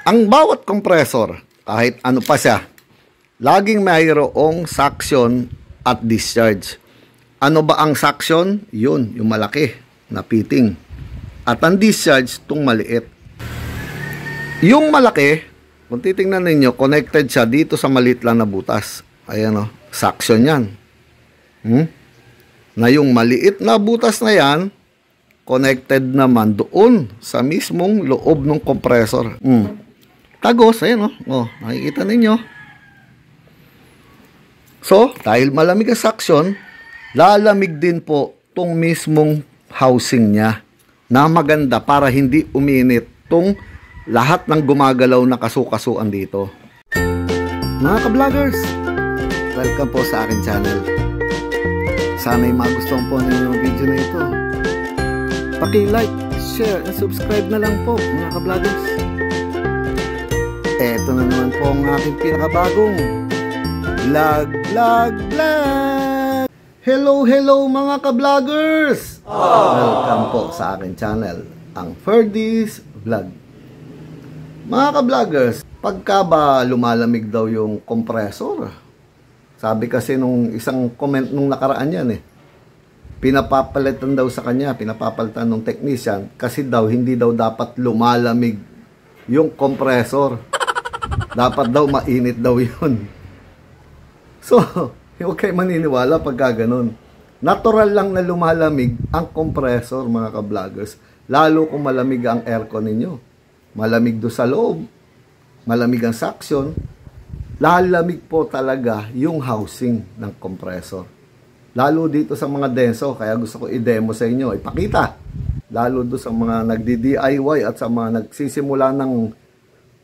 Ang bawat kompresor, kahit ano pa siya, laging mayroong suction at discharge. Ano ba ang suction? Yun, yung malaki na fitting. At ang discharge, itong maliit. Yung malaki, kung titingnan ninyo, connected siya dito sa maliit lang na butas. Ayan o, suction yan. Na yung maliit na butas na yan, connected naman doon sa mismong loob ng compressor. Tagos, ayan o. Oh, nakikita ninyo. So, dahil malamig ang suction, lalamig din po tong mismong housing niya na maganda para hindi uminit tong lahat ng gumagalaw na kasukasuan dito. Mga ka-vloggers, welcome po sa akin channel. Sana'y magustuhan po ninyo yung video na ito. Paki-like, share, and subscribe na lang po mga ka-vloggers. Eto na naman po ang aking pinakabagong vlog. Hello mga ka-vloggers! Welcome po sa aking channel, ang Ferdy's Vlog. Mga ka-vloggers, pagka ba lumalamig daw yung compressor? Sabi kasi nung isang comment nung nakaraan yan pinapapalitan daw sa kanya, pinapapalitan ng technician kasi daw hindi daw dapat lumalamig yung compressor. Dapat daw mainit daw yun. So, huwag kayo maniniwala pagka ganun. Natural lang na lumalamig ang compressor, mga ka-vloggers. Lalo kung malamig ang aircon ninyo. Malamig do sa loob. Malamig ang suction. Lalamig po talaga yung housing ng compressor. Lalo dito sa mga denso. Kaya gusto ko i-demo sa inyo. Ipakita. Lalo do sa mga nagdi-DIY at sa mga nagsisimula ng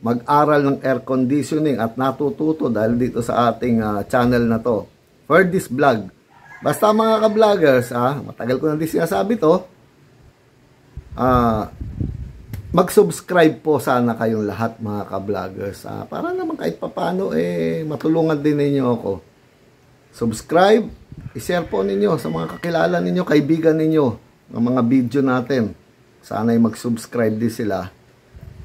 mag-aral ng air conditioning at natututo dahil dito sa ating channel na to, Ferdy's Vlog. Basta mga ka-vloggers, matagal ko na din sinasabi to, mag-subscribe po sana kayong lahat mga ka-vloggers, para naman kahit papano matulungan din ninyo ako. Subscribe, i-share po ninyo sa mga kakilala ninyo, kaibigan ninyo ng mga video natin. Sana'y mag-subscribe din sila.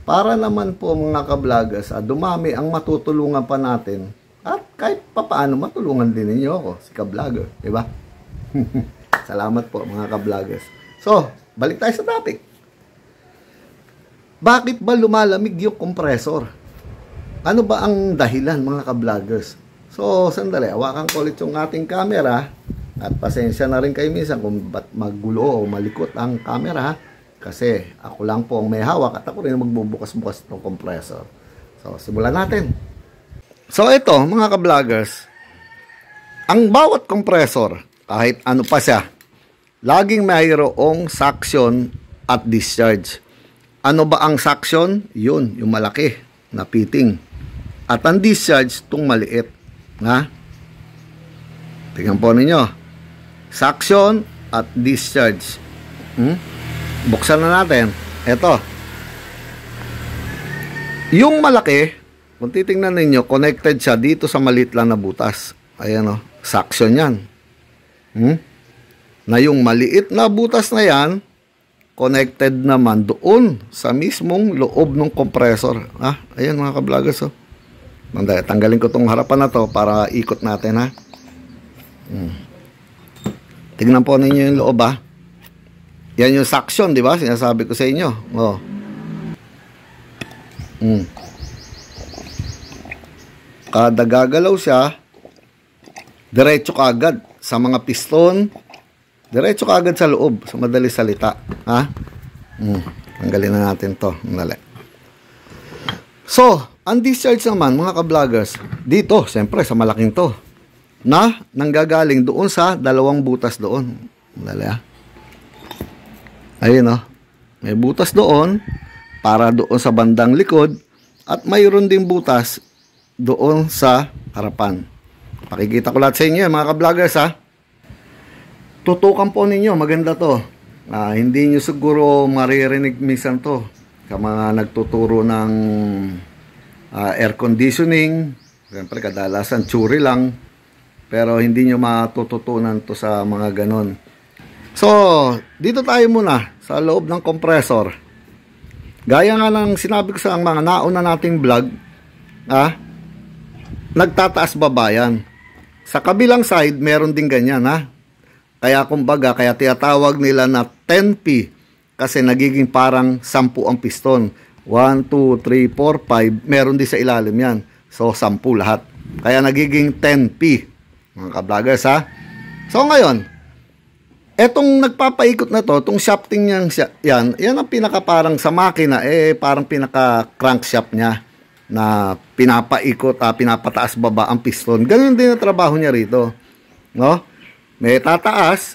Para naman po mga ka-vloggers, dumami ang matutulungan pa natin at kahit papaano matulungan din ninyo ako, si ka-vlogger, diba? Salamat po mga ka-vloggers. So, balik tayo sa topic. Bakit ba lumalamig yung compressor? Ano ba ang dahilan mga ka-vloggers? So, sandali, hawakan ko ulit yung ating camera at pasensya na rin kayo minsan kung ba't magulo o malikot ang camera. Kasi ako lang po ang may hawak at ako rin magbubukas-bukas ng compressor. So, simulan natin. So, ito, mga ka-vloggers, ang bawat compressor, kahit ano pa siya, laging mayroong suction at discharge. Ano ba ang suction? Yun, yung malaki na fitting. At ang discharge, itong maliit. Tingnan po ninyo. Suction at discharge. Buksan na natin. Ito. Yung malaki, kung titingnan ninyo, connected siya dito sa maliit lang na butas. Ayan o. Suction yan. Na yung maliit na butas na yan, connected naman doon sa mismong loob ng compressor. Ayan mga ka-vloggers. Tanggalin ko tong harapan na to para ikot natin. Tingnan po ninyo yung loob. Yan yung suction, di ba? Sinasabi ko sa inyo. Kada gagalaw siya, diretso ka agad sa mga piston, diretso ka agad sa loob, sa madali salita. Tanggalin na natin to. So, ang discharge naman, mga ka-vloggers, dito, siyempre, sa malaking to, na nanggagaling doon sa dalawang butas doon. Ayun may butas doon para doon sa bandang likod at mayroon din butas doon sa harapan. Pakikita ko lahat sa inyo mga ka-vloggers Tutukan po ninyo, maganda to. Hindi nyo siguro maririnig minsan to sa mga nagtuturo ng air conditioning. Siyempre kadalasan theory lang, pero hindi nyo matututunan to sa mga ganon. So, dito tayo muna sa loob ng compressor. Gaya nga ng sinabi ko sa mga nauna nating vlog, nagtataas baba yan. Sa kabilang side, meron din ganyan, Kaya kumbaga, kaya tinatawag nila na 10P kasi nagiging parang 10 ang piston. 1, 2, 3, 4, 5, meron din sa ilalim yan. So, 10 lahat. Kaya nagiging 10P, mga ka-vloggers, So, ngayon, etong nagpapaikot na to, itong shafting yan ang pinaka parang sa makina, parang pinaka crankshaft niya na pinapaikot, pinapataas baba ang piston. Ganun din ang trabaho niya rito. No? May tataas,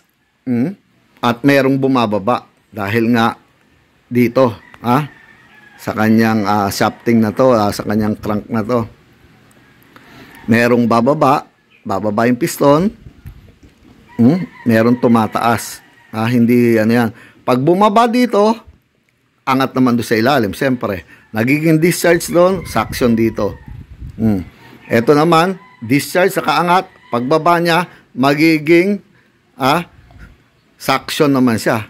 at merong bumababa. Dahil nga dito, sa kanyang shafting na to, sa kanyang crank na to. Merong bababa yung piston, merong tumataas. Hindi ano yan. Pag bumaba dito, angat naman doon sa ilalim, siyempre. Nagiging discharge doon, suction dito. Ito naman, discharge sa kaangat, pagbaba niya, magiging suction naman siya.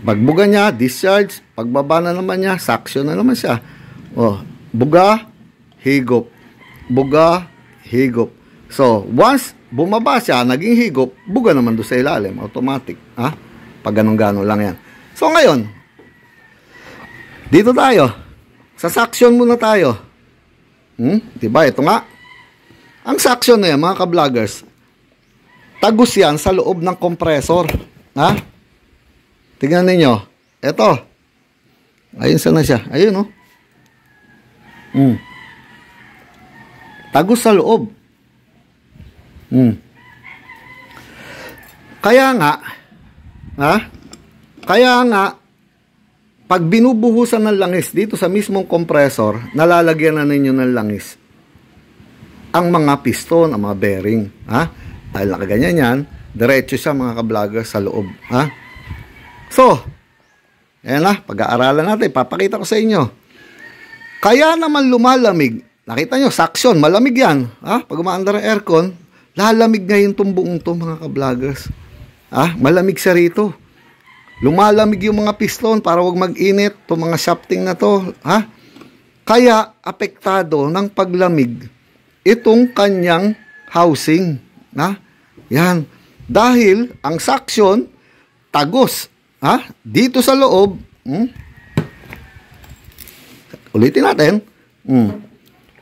Pagbuga niya, discharge, pagbaba na naman niya, suction na naman siya. Buga, higop. Buga, higop. So, once bumaba siya, naging higop, buga naman doon sa ilalim, automatic. Pag ganun-ganon lang yan. So, ngayon, dito tayo. Sa suction muna tayo. Diba? Ito nga. Ang suction na yan, mga ka-vloggers, tagos yan sa loob ng compressor. Tingnan ninyo. Ito. Ayun, sana siya. Ayun, Tagos sa loob. Kaya nga, pag binubuhusan ng langis dito sa mismong compressor, nalalagyan na ninyo ng langis ang mga piston, ang mga bearing. Dahil nakaganyan yan, diretso siya, mga ka-vlogger, sa loob. So, ayan pag-aaralan natin, papakita ko sa inyo. Kaya naman lumalamig, nakita nyo, suction, malamig yan. Pag umaandar ang aircon, lalamig ngayon itong buong to, mga ka-vloggers. Malamig siya rito. Lumalamig yung mga piston para wag mag-init itong mga shafting na to. Kaya, apektado ng paglamig itong kanyang housing. Yan. Dahil, ang suction, tagos. Dito sa loob, ulitin natin.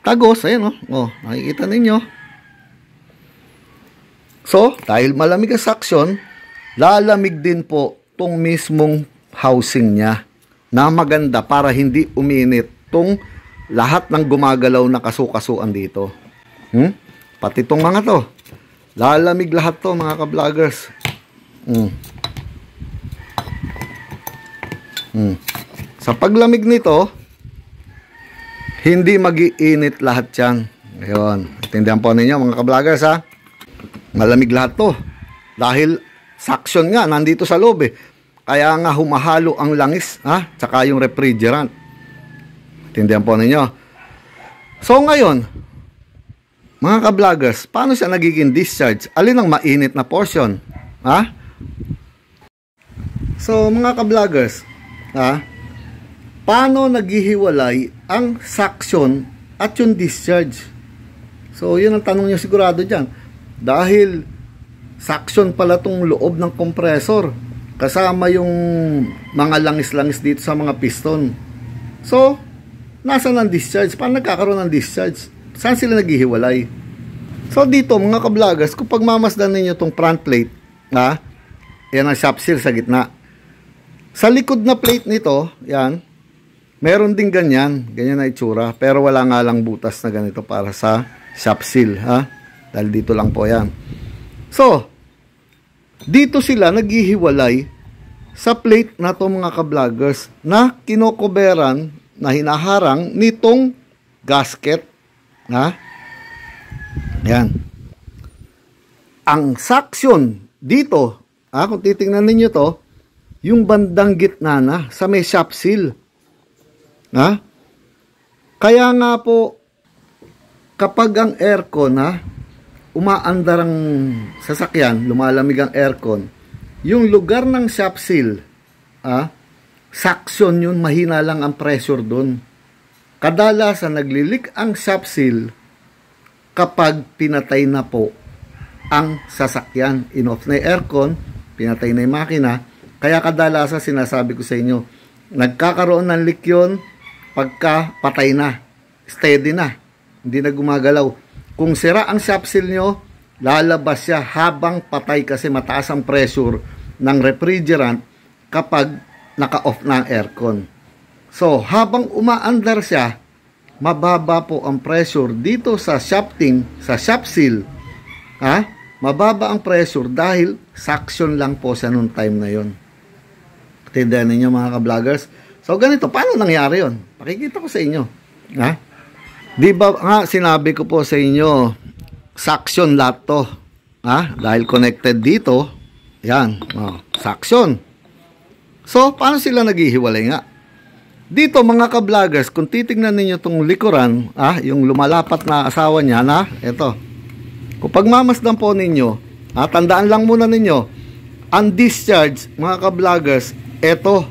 Tagos, ayan nakikita ninyo. So, dahil malamig ang suction, lalamig din po tong mismong housing niya na maganda para hindi uminit tong lahat ng gumagalaw na kasukasuan dito. Pati tong mga to. Lalamig lahat to, mga ka-vloggers. Sa paglamig nito, hindi mag-iinit lahat yan. Ayun. Tindihan po ninyo, mga ka-vloggers, malamig lahat to. Dahil suction nga, nandito sa loob Kaya nga humahalo ang langis, tsaka yung refrigerant. Tindihan po ninyo. So ngayon, mga ka-vloggers, paano siya nagiging discharge? Alin ang mainit na portion? So mga ka-vloggers, paano naghihiwalay ang suction at yung discharge? So yun ang tanong nyo sigurado dyan. Dahil suction pala tong loob ng compressor, kasama yung mga langis-langis dito sa mga piston. So, nasaan ang discharge? Paano nagkakaroon ng discharge? Saan sila naghihiwalay? So, dito mga ka-vloggers, kung pagmamasdan ninyo tong front plate, yan ang shaft seal sa gitna. Sa likod na plate nito, yan, meron din ganyan na itsura, pero wala nga lang butas na ganito para sa shaft seal, dahil dito lang po yan. So, dito sila naghihiwalay sa plate na to, mga ka-vloggers, na kinokoberan, na hinaharang nitong gasket. Yan. Ang suction dito, kung titingnan ninyo to, yung bandang gitna na sa may shaft seal. Kaya nga po, kapag ang aircon, umaandar ang sasakyan, lumalamig ang aircon, yung lugar ng shaft seal, suction yun, mahina lang ang pressure doon. Kadalasan naglilik ang shop seal kapag pinatay na po ang sasakyan. In-off na yung aircon, pinatay na yung makina. Kaya kadalasan sinasabi ko sa inyo, nagkakaroon ng leak yun pagka patay na, steady na, hindi na gumagalaw. Kung sira ang shop seal nyo, lalabas siya habang patay kasi mataas ang pressure ng refrigerant kapag naka-off na ang aircon. So, habang umaandar siya, mababa po ang pressure dito sa shafting, sa shop seal. Mababa ang pressure dahil suction lang po siya nung time na yon. Tindihan ninyo mga ka-vloggers. So, ganito, paano nangyari yon? Pakikita ko sa inyo. Di ba nga sinabi ko po sa inyo, suction lahat to. Dahil connected dito, yan, suction. So, paano sila naghihiwalay nga? Dito mga ka-vloggers, kung titignan ninyo itong likuran, yung lumalapat na asawa niya ito. Kung pagmamasdan po ninyo, tandaan lang muna ninyo, ang discharge, mga ka-vloggers, ito,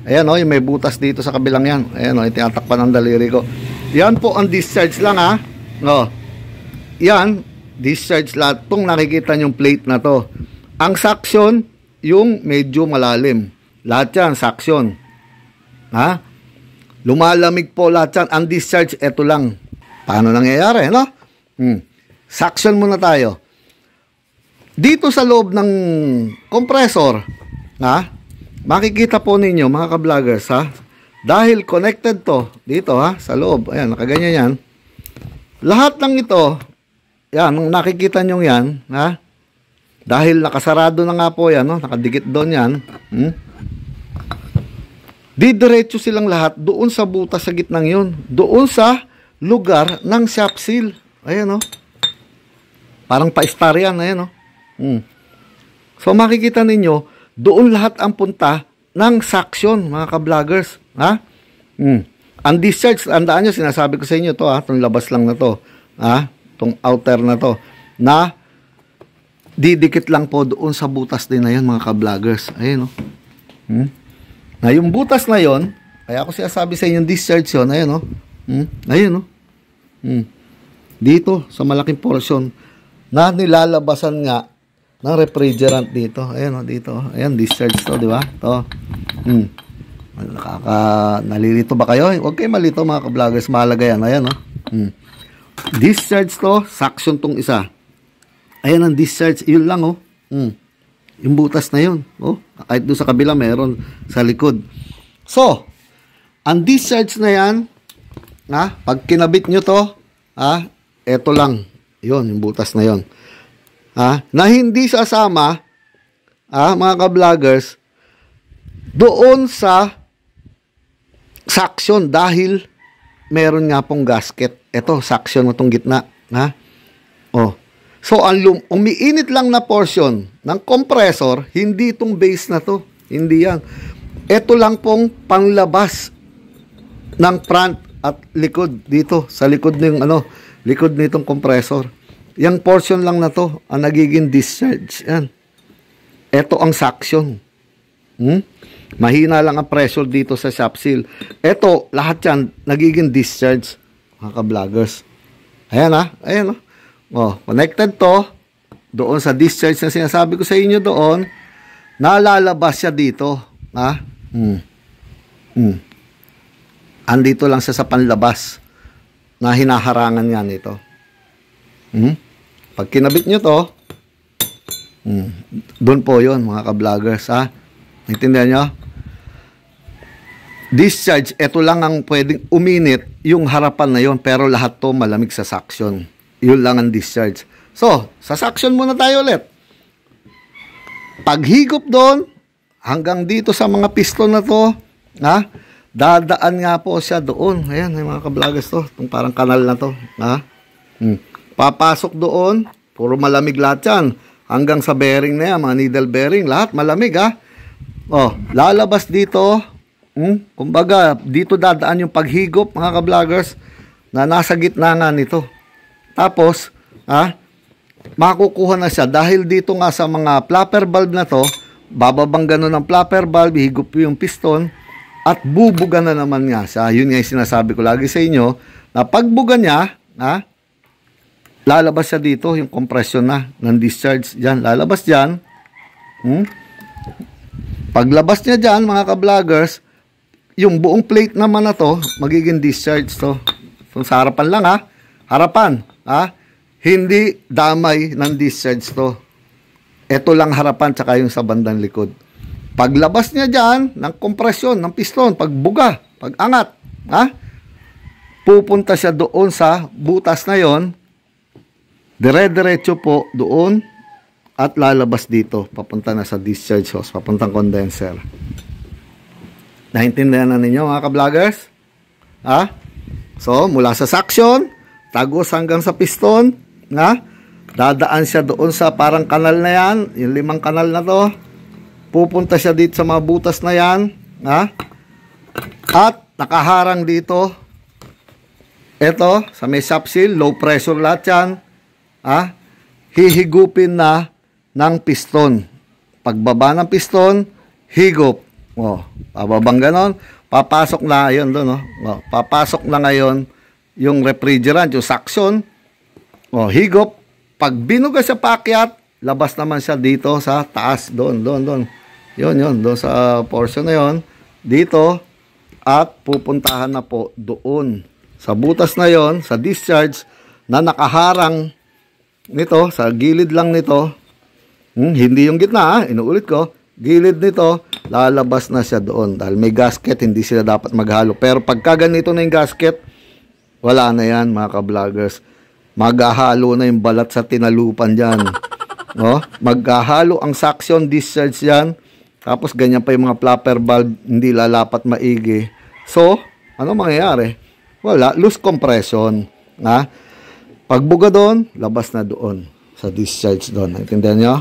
ayan yung may butas dito sa kabilang yan. Ayan tinatakpan ng daliri ko. Yan po ang discharge lang yan, discharge lahat. Itong nakikita nyong plate na to. Ang suction, yung medyo malalim. Lahat yan, suction. Lumalamig po lahat yan. Ang discharge, ito lang. Paano nangyayari, no? Suction muna tayo. Dito sa loob ng compressor, makikita po ninyo, mga ka-vloggers, dahil connected to, dito, sa loob, ayan, nakaganyan yan. Lahat ng ito, yan, nakikita nyo yan, dahil nakasarado na nga po yan, nakadikit doon yan, didiretso silang lahat doon sa butas sa gitnang yun. Doon sa lugar ng shop seal. Ayan parang pa-star yan. Ayan So makikita ninyo, doon lahat ang punta ng suction, mga ka-vloggers. Ang discharge, andaan nyo, sinasabi ko sa inyo to, itong labas lang na to. Itong outer na to. Na didikit lang po doon sa butas din na yun, mga ka-vloggers. Ayan na yung butas na yon, kaya ako sinasabi sa inyo discharge yun, ayan ayan dito sa malaking portion na nilalabasan nga ng refrigerant dito, ayan dito, ayan discharge to, di ba? To. Nalilito ba kayo? Huwag kayo malito mga ka-vloggers, mahalaga yan, ayan discharge to, suction tong isa, ayan ang discharge, yun lang yung butas na yun. Kahit doon sa kabila meron sa likod. So, ang discharge na yan, pag kinabit nyo to, eto lang. Yun, yung butas na yun. Na hindi sasama, mga ka-vloggers, doon sa suction dahil meron nga pong gasket. Eto, suction mo itong gitna. So, ang umiinit lang na portion ng compressor, hindi itong base na to. Hindi yan. Ito lang pong panglabas ng front at likod dito. Sa likod ng likod nitong compressor. Yung portion lang na to, ang nagiging discharge. Yan. Ito ang suction. Mahina lang ang pressure dito sa shop seal. Ito, lahat yan, nagiging discharge. Mga ka-vloggers. Ayan ayan connected to doon sa discharge na sinasabi ko sa inyo doon, nalalabas siya dito. Andito lang siya sa panlabas na hinaharangan nga nito. Pag kinabit nyo to, doon po yun, mga ka-vloggers. Naintindihan nyo? Discharge, ito lang ang pwedeng uminit, yung harapan na yun, pero lahat to malamig sa suction. Yun lang ang discharge. So, sa suction muna tayo ulit. Paghigop doon, hanggang dito sa mga piston na to, dadaan nga po siya doon. Ayan, mga ka-vloggers to. Itong parang kanal na to. Papasok doon, puro malamig lahat yan. Hanggang sa bearing na yan, mga needle bearing, lahat malamig lalabas dito. Kumbaga, dito dadaan yung paghigop, mga ka-vloggers, na nasa gitna nga nito. Tapos, makukuha na siya dahil dito nga sa mga flapper valve na to, bababang ganun ang flapper valve, higop yung piston, at bubuga na naman nga siya. Yun nga yung sinasabi ko lagi sa inyo, na pagbuga niya, lalabas siya dito, yung compression na, ng discharge, dyan, lalabas dyan. Paglabas niya dyan, mga ka-vloggers, yung buong plate naman na to, magiging discharge to. So, sa harapan lang harapan, hindi damay ng discharge to. Ito lang harapan, tsaka yung sa bandang likod. Paglabas niya dyan, ng kompresyon, ng piston, pagbuga, pagangat, pupunta siya doon sa butas na yon, dire-diretso po doon, at lalabas dito, papunta na sa discharge hose, papuntang condenser. Naintindihan na ninyo mga ka-vloggers? So, mula sa suction, tagos hanggang sa piston, dadaan siya doon sa parang kanal na yan, yung 5 kanal na to, pupunta siya dito sa mga butas na yan, at nakaharang dito, eto, sa may shop seal, low pressure lahat yan, hihigupin na ng piston. Pagbaba ng piston, higop. Pababang ganon, papasok na yun doon, papasok na ngayon yung refrigerant, yung suction, higop. Pag binuga siya paakyat, labas naman siya dito sa taas, doon. Yun, doon sa portion na yun, dito, at pupuntahan na po doon. Sa butas na yon, sa discharge, na nakaharang nito, sa gilid lang nito, hindi yung gitna, inuulit ko, gilid nito, lalabas na siya doon. Dahil may gasket, hindi sila dapat maghalo. Pero pagka ganito na yung gasket, wala na yan mga ka-vloggers. Maghahalo na yung balat sa tinalupan dyan. Maghahalo ang suction discharge yan. Tapos ganyan pa yung mga flapper valve, hindi lalapat maigi. So, ano mangyayari? Wala, loose compression. Pagbuga doon, labas na doon. Sa discharge doon. Naintindihan nyo?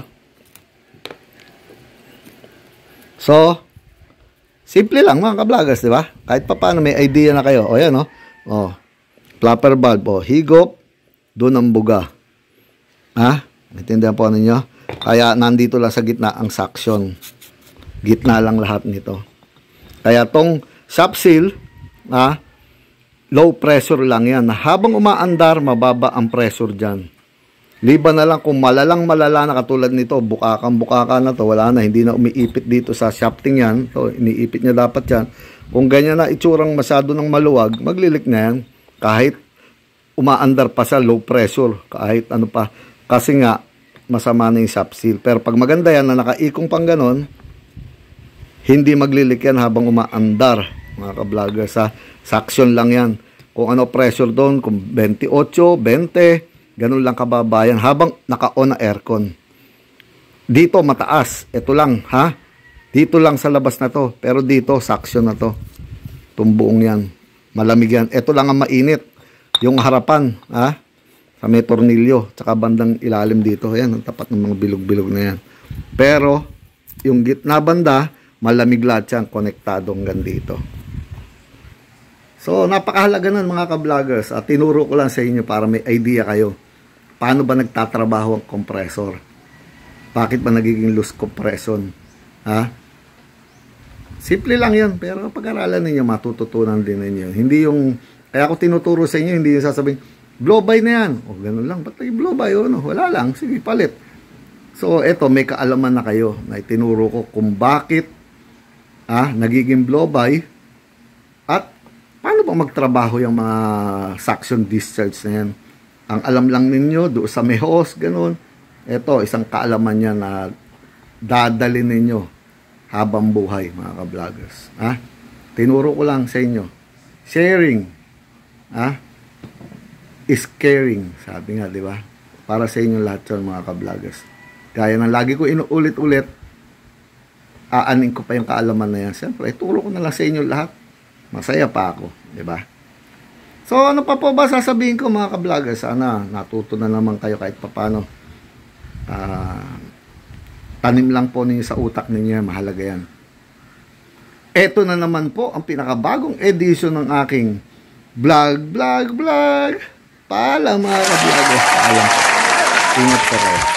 So, simple lang mga ka-vloggers, di ba? Kahit pa paano may idea na kayo. Yan, flapper valve, higop, doon ang buga. Naintindihan po ninyo? Kaya nandito lang sa gitna ang suction. Gitna lang lahat nito. Kaya tong shop seal, low pressure lang yan. Habang umaandar, mababa ang pressure dyan. Liban na lang kung malala na katulad nito, bukaka na to, wala na, hindi na umiipit dito sa shafting yan. So, iniipit niya dapat yan. Kung ganyan na itsurang masyado ng maluwag, maglilik na yan. Kahit umaandar pa sa low pressure, kahit ano pa. Kasi nga, masama na yung shop seal. Pero pag maganda yan na nakaikong pang ganon, hindi maglilik yan habang umaandar, mga ka-vlogger. Sa suction lang yan. Kung ano pressure doon, kung 28, 20, ganun lang kababayan habang naka-on na aircon. Dito mataas, ito lang, dito lang sa labas na to, pero dito suction na to. Tumbuong yan, malamig yan. Ito lang ang mainit, yung harapan, sa may tornilyo, tsaka bandang ilalim dito. Ayan, ang tapat ng mga bilog-bilog na yan. Pero yung gitna banda, malamig lahat yan, konektado hanggang dito. So, napakahalaga nun mga ka-vloggers. Tinuro ko lang sa inyo para may idea kayo. Paano ba nagtatrabaho ang compressor? Bakit ba nagiging loose compression? Simple lang yun. Pero pag-aralan ninyo, matututunan din ninyo. Hindi yung, kaya ako tinuturo sa inyo, hindi yung sasabihin, blow by na yan. Ganun lang. Ba't yung blow by? Wala lang. Sige, palit. So, eto, may kaalaman na kayo na itinuro ko kung bakit nagiging blow by at paano ba magtrabaho yung mga suction discharge na yan? Ang alam lang ninyo, doon sa may hose, ganun. Ito, isang kaalaman niya na dadalhin ninyo habang buhay, mga ka-vloggers. Tinuro ko lang sa inyo. Sharing is caring. Sabi nga, di ba? Para sa inyo lahat yun, mga ka-vloggers. Kaya nang lagi ko inuulit-ulit, aanin ko pa yung kaalaman na yan. Siyempre, ituro ko na lang sa inyo lahat. Masaya pa ako, di ba? So, ano pa po ba sasabihin ko mga ka-vloggers? Sana natuto na naman kayo kahit papano. Tanim lang po ninyo sa utak ninyo, mahalaga yan. Ito na naman po ang pinakabagong edition ng aking vlog. Paalam mga ka-vloggers. Paalam. Ingat po kayo.